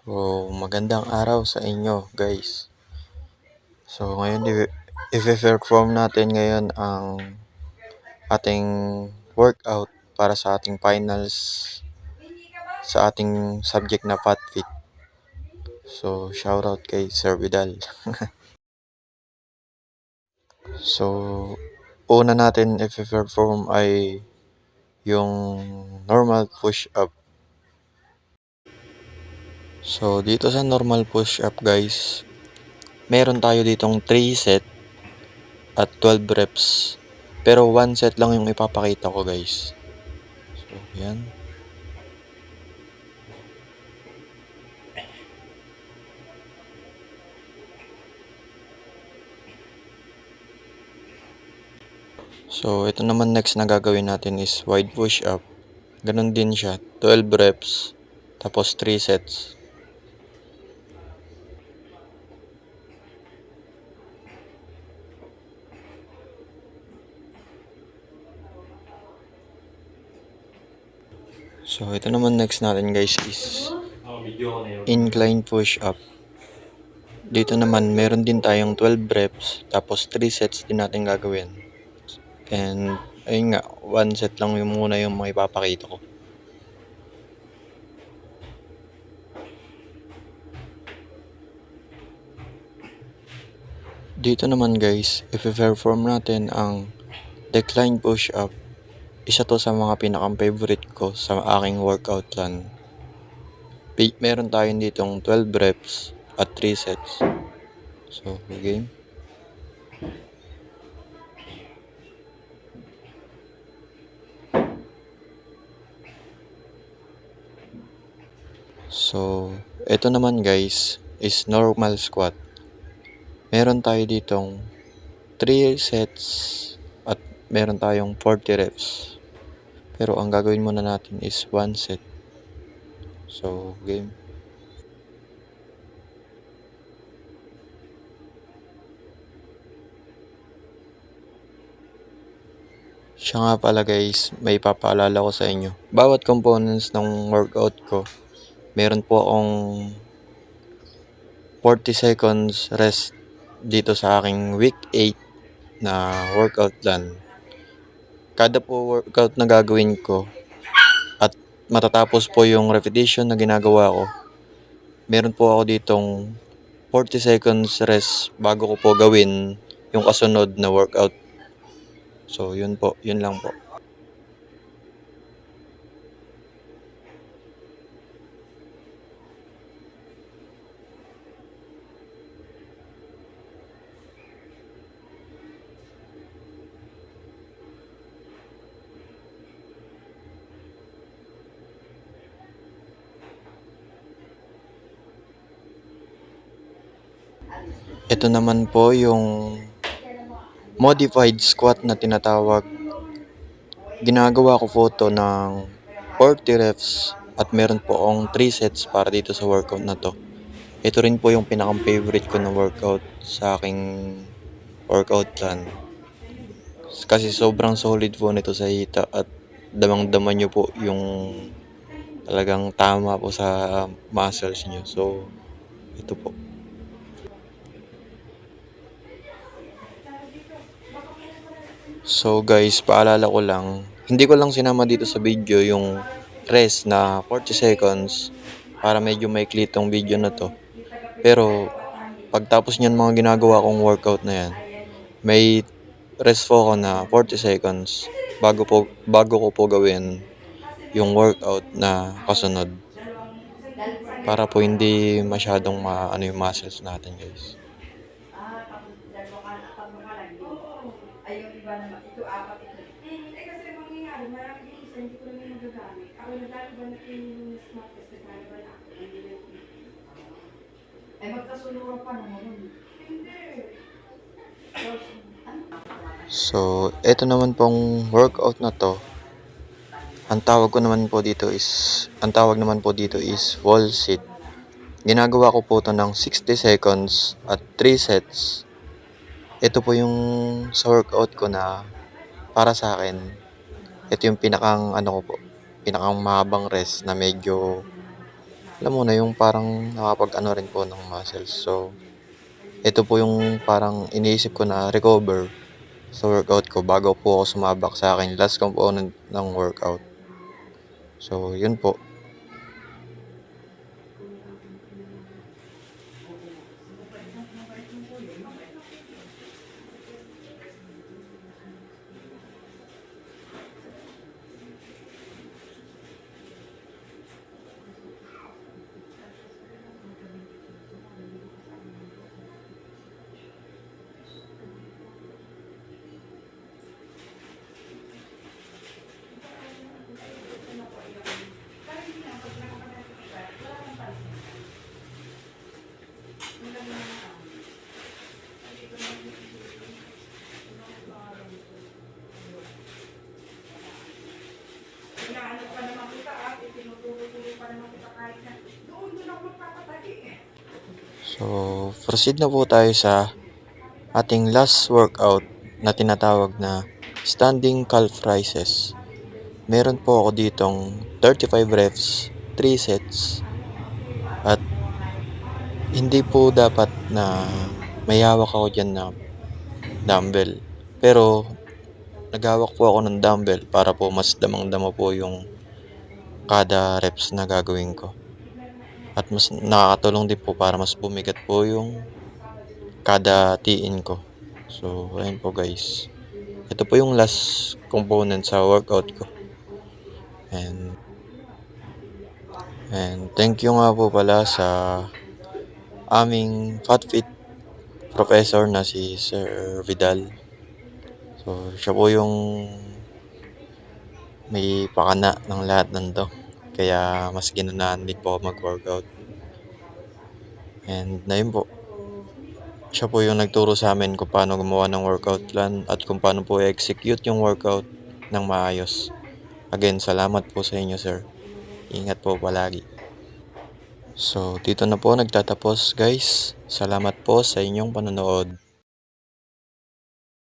Magandang araw sa inyo guys. So ngayon i-perform natin ngayon ang ating workout para sa ating finals sa ating subject na PATFIT. So shoutout kay Sir Vidal. So una natin i-perform ay yung normal push-up. So dito sa normal push-up guys, meron tayo ditong 3 set at 12 reps. Pero 1 set lang yung ipapakita ko guys. So yan. So ito naman next na gagawin natin is wide push-up. Ganun din siya, 12 reps, tapos 3 sets. So ito naman next natin guys is incline push-up. Dito naman meron din tayong 12 reps, tapos 3 sets din natin gagawin. And ayun nga, 1 set lang yung muna yung mga ipapakita ko. Dito naman guys, i-perform natin ang decline push-up. Isa to sa mga pinaka-favorite ko sa aking workout plan. Meron tayong ditong 12 reps at 3 sets. So, game. So, ito naman guys is normal squat. Meron tayo ditong 3 sets at meron tayong 40 reps. Pero ang gagawin muna natin is 1 set. So, game. Siya nga pala guys, may papaalala ko sa inyo. Bawat components ng workout ko, meron po akong 40 seconds rest dito sa aking week 8 na workout plan. Kada po workout na gagawin ko at matatapos po yung repetition na ginagawa ko, meron po ako ditong 40 seconds rest bago ko po gawin yung kasunod na workout. So yun po, yun lang po. Ito naman po yung modified squat na tinatawag. Ginagawa ko po ito ng 40 reps at meron po akong 3 sets para dito sa workout na to. Ito rin po yung pinaka-favorite ko na workout sa aking workout plan. Kasi sobrang solid po nito sa hita at damang-dama nyo po yung talagang tama po sa muscles nyo. So, ito po. So guys, paalala ko lang, hindi ko lang sinama dito sa video yung rest na 40 seconds para medyo maikli tong video na to. Pero pagtapos niyan mga ginagawa kong workout na yan, may rest po ako na 40 seconds bago ko po gawin yung workout na kasunod. Para po hindi masyadong maano yung muscles natin guys. Ayun, iba naman. Ito, apat ito. Kasi mangyayari, marami yung isa, hindi ko naman magagamit. Ako naglalaba na yung smart test, naglalaba na ako. Magkasulura pa naman. Hindi. So, ito naman pong workout na to. Ang tawag naman po dito is wall sit. Ginagawa ko po ito ng 60 seconds at 3 sets. Ito po yung sa workout ko na para sa akin, ito yung pinakang mahabang rest na medyo alam mo na yung parang nakapag-ano rin po ng muscles. So, ito po yung parang iniisip ko na recover sa workout ko bago po ako sumabak sa aking last component ng workout. So, yun po. Inaano pa naman kita at itinuturo-turo pa naman kita kahit na doon ako magpapatagi eh. So, proceed na po tayo sa ating last workout na tinatawag na standing calf raises. Meron po ako ditong 35 reps, 3 sets, at hindi po dapat na may hawak ako dyan na dumbbell. Pero naghawak po ako ng dumbbell para po mas damang-dama po yung kada reps na gagawin ko. At mas nakakatulong din po para mas bumigat po yung kada tiin ko. So, ayun po guys. Ito po yung last component sa workout ko. And thank you nga po pala sa aming FatFit professor na si Sir Vidal. So, siya po yung may pakana ng lahat nito. Kaya mas ginanahan din po ako mag-workout. And na yun po. Siya po yung nagturo sa amin kung paano gumawa ng workout plan at kung paano po i-execute yung workout ng maayos. Again, salamat po sa inyo, sir. Ingat po palagi. So, dito na po nagtatapos, guys. Salamat po sa inyong panonood.